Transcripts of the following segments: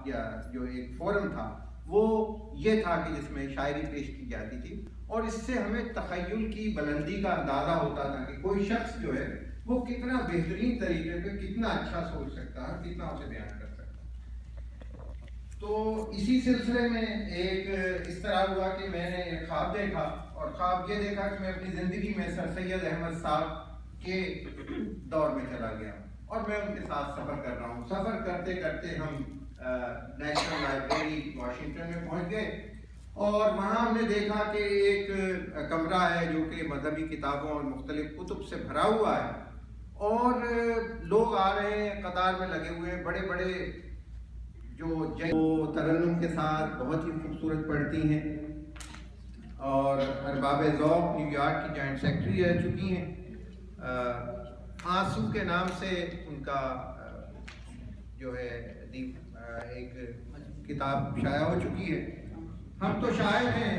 या जो एक फोरम था वो ये था कि जिसमें शायरी पेश की जाती थी, और इससे हमें तख़य्युल की बुलंदी का अंदाज़ा होता था कि कोई शख्स जो है वो कितना बेहतरीन तरीके पे कितना अच्छा सोच सकता है, कितना उसे बयान कर सकता है। तो इसी सिलसिले में एक इस तरह हुआ कि मैंने एक ख्वाब देखा, और ख्वाब ये देखा कि मैं अपनी ज़िंदगी में सर सैयद अहमद साहब के दौर में चला गया और मैं उनके साथ सफ़र कर रहा हूँ। सफ़र करते करते हम नेशनल लाइब्रेरी वाशिंगटन में पहुँच गए, और वहाँ हमने देखा कि एक कमरा है जो कि मजहबी किताबों और मुख्तलिफ कुतुब से भरा हुआ है, और लोग आ रहे हैं, कतार में लगे हुए हैं, बड़े बड़े जो तरन्नुम के साथ बहुत ही खूबसूरत पढ़ती हैं, और अरबाब ज़ौक़ न्यूयॉर्क की जॉइंट सेक्रेटरी रह चुकी हैं। आंसू के नाम से उनका जो है एक किताब शाया हो चुकी है। हम तो शायर हैं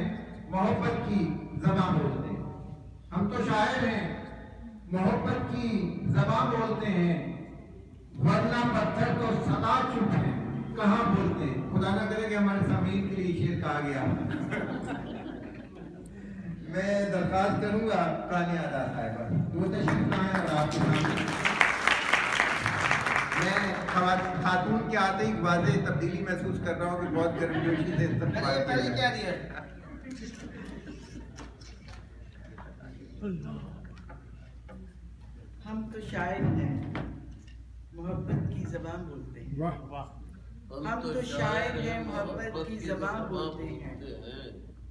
मोहब्बत की ज़बान बोलते हैं, हम तो शायर हैं मोहब्बत की ज़बान बोलते हैं, वरना पत्थर तो सदा चुप है कहाँ बोलते हैं। खुदा ना करे कि हमारे सामीन के लिए शेर कहा गया। मैं दरख्वास्त करूंगा कानी आदा साहिबा वो तशरीफ लाएं और आपके सामने मैं खातून के आते ही वाज़े तब्दीली महसूस कर रहा हूँ कि बहुत गर्मजोशी से इस्तेमाल किया दिया। हम तो शायर हैं मोहब्बत की ज़बान बोलते हैं। वाह वाह। हम तो शायर हैं मोहब्बत की ज़बान बोलते हैं,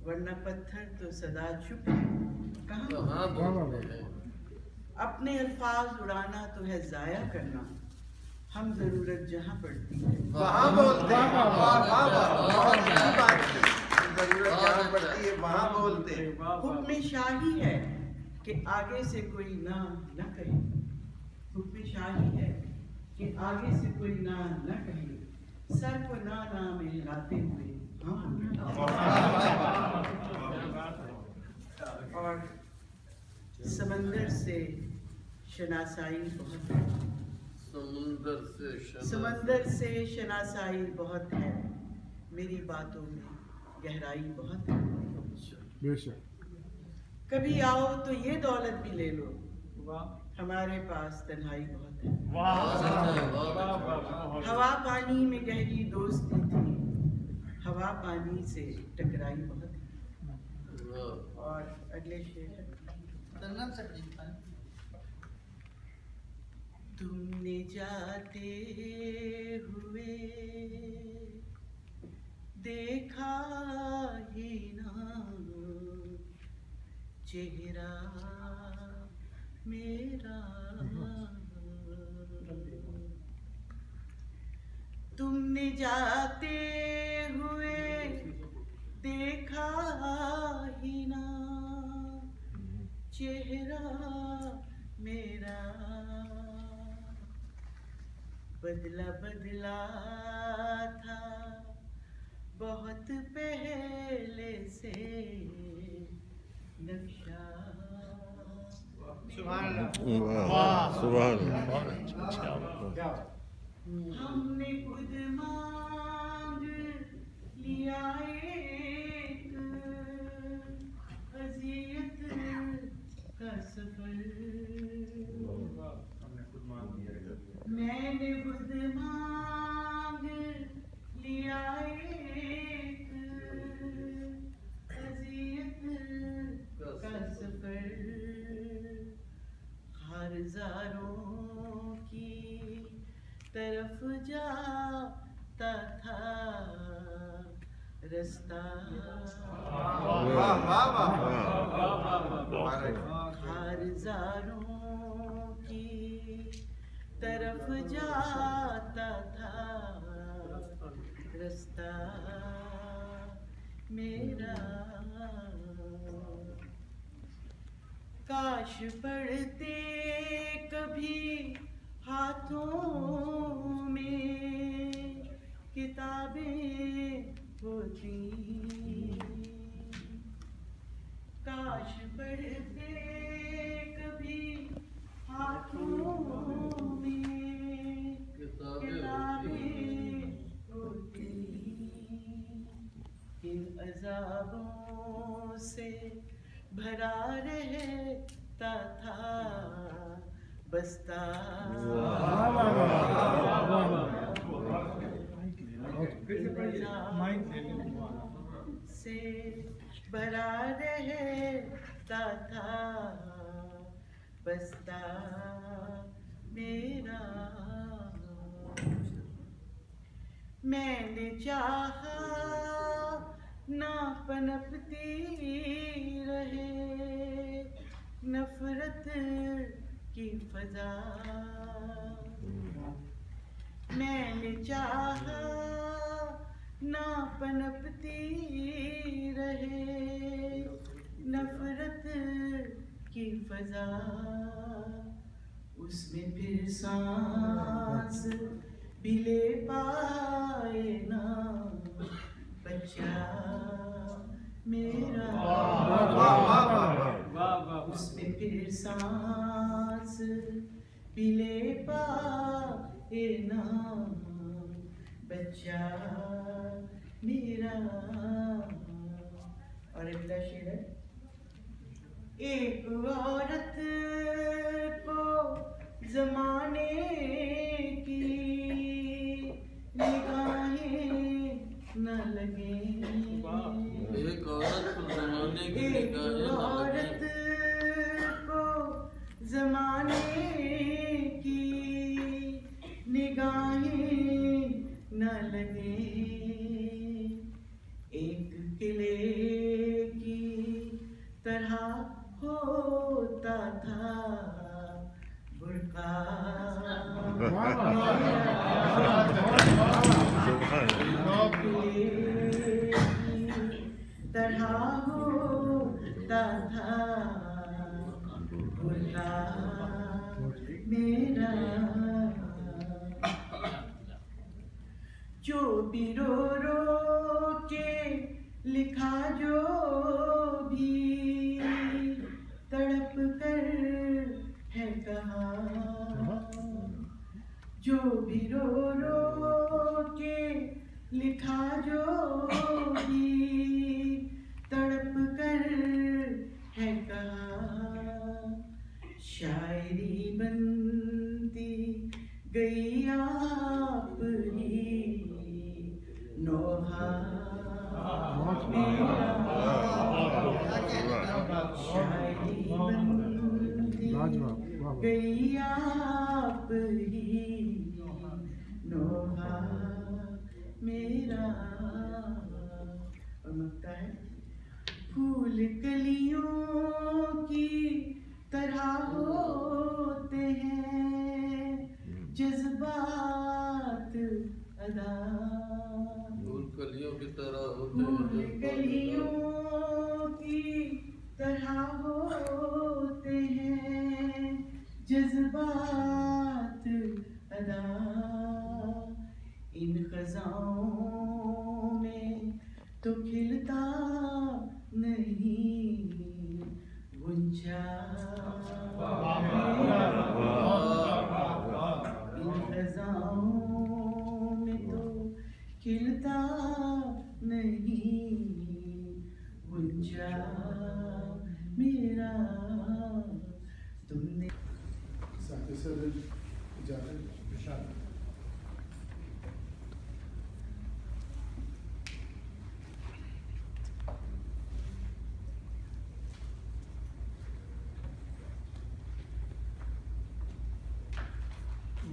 वरना पत्थर तो सदा चुप है कहाँ बोलते हैं। अपने अल्फाज उड़ाना तो है ज़ाया करना, हम ज़रूरत जहाँ पड़ती है वहाँ बोलते हैं। ज़रूरत जहाँ पड़ती है वहाँ बोलते हैं। हुक्म शाही है कि आगे से कोई ना न कहे, हुक्म शाही है कि आगे से कोई ना न कहे, सर को ना में हिलाते हुए और समंदर से शनासाई बहुत है, समंदर से शनासाई बहुत है, मेरी बातों में गहराई बहुत है। बेशक। कभी आओ तो ये दौलत भी ले लो, हमारे पास तन्हाई बहुत है। हवा पानी में गहरी दोस्ती थी, हवा पानी से टकराई बहुत है। और अगले शेर तुमने जाते हुए देखा ही ना चेहरा मेरा, तुमने जाते हुए देखा ही ना चेहरा मेरा, बदला बदला था बहुत पहले से नक्शा। हमने खुद मांग लिया एक अज़ियत का सफर, मैंने खुद मांग लिया एक अज़ियत का सफर, खारज़ारों की तरफ जाता था रास्ता, खारज़ारों की तरफ जाता था रास्ता मेरा, काश पढ़ते कभी हाथों में किताबें होती, काश पढ़ते कभी हाथों में किताबें होती। अज़ाबों से भरा रहता था बस्ता से भरा रहता था बस्ता मेरा। मैंने चाहा ना पनपती रहे नफरत की फजा। मैंने चाहा ना पनपती रहे नफरत की फजा। उसमें फिर सांस भी ले पाए ना बच्चा मेरा। उसमें फिर सांस भी ले पाए ना बच्चा मेरा। और अगला शेर है, एक औरत को जमाने की निगाहें न लगे। एक औरत को जमाने की औरत को जमाने की निगाहें न लगे। एक किले की तरह होता था बुर्का तरह होता था बुर्का मेरा। जो भी रो रो के लिखा जो भी तड़प कर है कहा। जो भी रो रो के लिखा जो भी तड़प कर है कहा। शायरी बनती गई आप ही नोहा मेरा। शायरी बनती गई आप ही नोहा मेरा। और लगता है, फूल कलियों की तरह होते हैं जज्बात अदा। फूल कलियों की तरह होते फूल हैं कलियों की तरह होते हैं जज्बात अदा। इन खज़ाओं में तो खिलता नहीं गुंजा। इन खज़ाओं में तो खिलता नहीं गुंजा मेरा। तुमने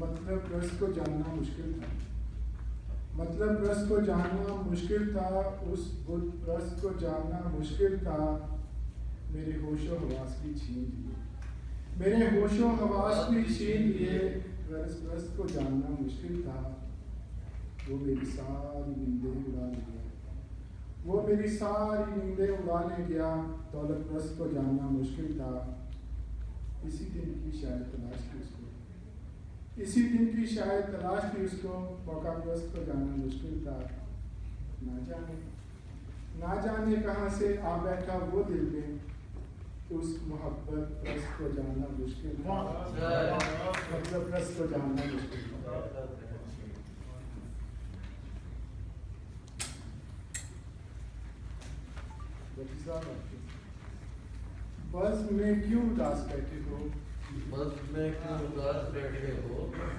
मतलब रस को जानना मुश्किल था। मतलब रस को जानना मुश्किल था। उस रस को जानना मुश्किल था। मेरे होशो हवास भी छीन लिए। मेरे होशो हवास भी छीन लिए। रस को जानना मुश्किल था। वो मेरी सारी नींदें उड़ा ले गया। वो मेरी सारी नींदें उड़ाने गया। दौलत रस को जानना मुश्किल था। इसी दिन की शायद तलाश थी उसको। इसी दिन की शायद तलाश थी उसको। मौका रस को जानना मुश्किल था। ना जाने कहाँ से आ बैठा वो दिल में। उस मोहब्बत रस को जानना मुश्किल था। मतलब रस को जानना मुश्किल था। बस में क्यों उदास बैठे हो? बस में क्यों उदास बैठे हो?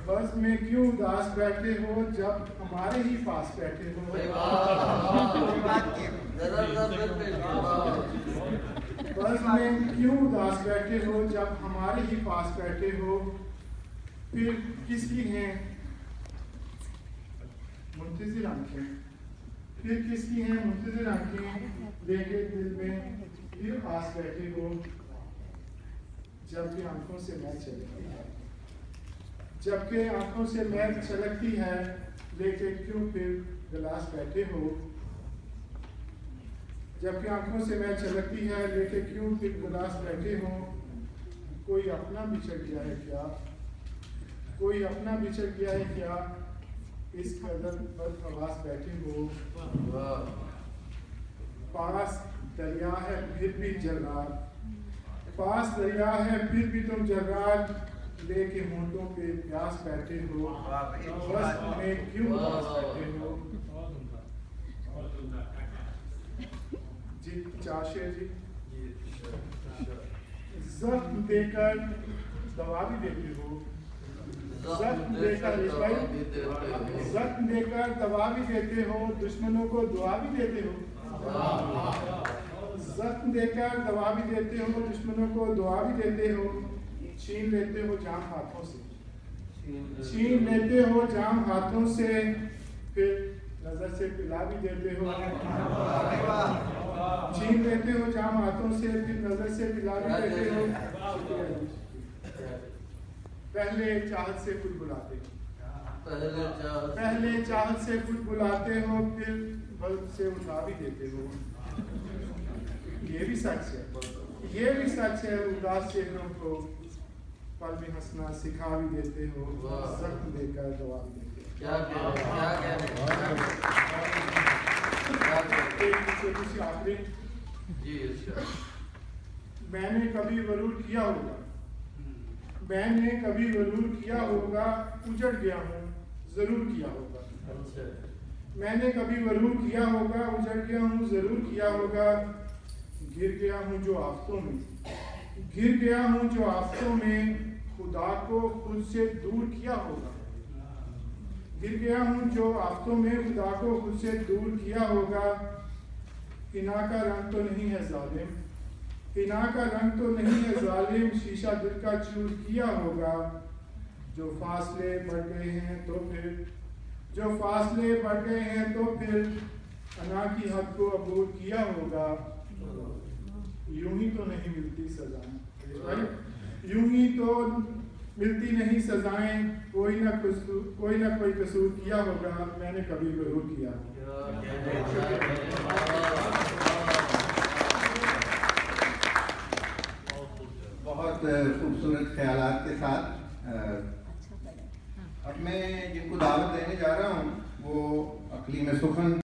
बस में क्यों उदास बैठे हो जब हमारे ही पास बैठे हो? बस में क्यों उदास बैठे हो जब हमारे ही पास बैठे हो? फिर किसकी हैं मुंतज़िर आंखें? फिर किसकी हैं मुंतज़िर आंखें लेके दिल में फिर आस बैठे हो? जबकि आंखों से मैल छलकती है, जबकि आंखों से मैल छलकती है, लेके क्यों फिर गिलास बैठे हो? जबकि आंखों से मैल छलकती है, लेके क्यों फिर गिलास बैठे हो? कोई अपना बिछड़ गया है क्या? कोई अपना बिछड़ गया है क्या? इस कदर बदहवास बैठे हो। पास दरिया है फिर भी जर्रार, पास दरिया है फिर भी तुम जर्रार, लेके होंठों पे प्यास बैठे हो। बस में क्यों उदास बैठे हो? जी चाशे जी, जख्म देकर दवा भी देते हो, जख्म देकर जख्म देकर दवा भी देते हो, दुश्मनों को दुआ भी देते हो। जख्म देकर दवा भी देते हो, दुश्मनों को दुआ भी देते हो। छीन लेते हो जाम हाथों से, छीन लेते हो जाम हाथों से, फिर नजर से पिला भी देते हो। छीन लेते हो जाम हाथों से, फिर नजर से पिला भी देते हो। पहले चाहत से कुछ बुलाते हो, पहले चाहत से कुछ बुलाते हो, फिर बल से उठा भी देते हो। ये भी सच है, ये भी सच है। उदास चेहरों को पल में हंसना सिखा भी देते हो, जख्म देकर दवा भी देते हो। आखिरी मैंने कभी वरूर किया होगा, मैंने कभी वरूर किया होगा, उजड़ गया हूँ जरूर किया होगा। मैंने कभी वरूर किया होगा, उजड़ गया हूँ जरूर किया होगा। गिर गया हूँ जो आफतों में, गिर गया हूँ जो आफतों में, खुदा को खुद से दूर किया होगा। गिर गया हूँ जो आफतों में, खुदा को खुद से दूर किया होगा। हिना का रंग तो नहीं है जालिम, हिना का रंग तो नहीं है जालिम, शीशा दिल का चूर किया होगा। जो फासले बढ़ गए हैं तो फिर, जो फासले बढ़ गए हैं तो फिर, अना की हद को अबूर किया होगा। यूं ही तो नहीं मिलती सजाएं, यूं ही तो मिलती नहीं सजाएं, कोई ना कोई कसूर किया होगा, मैंने कभी जरूर किया। बहुत खूबसूरत ख्यालात के साथ अब मैं जिनको दावत देने जा रहा हूँ वो अकलीम सुखन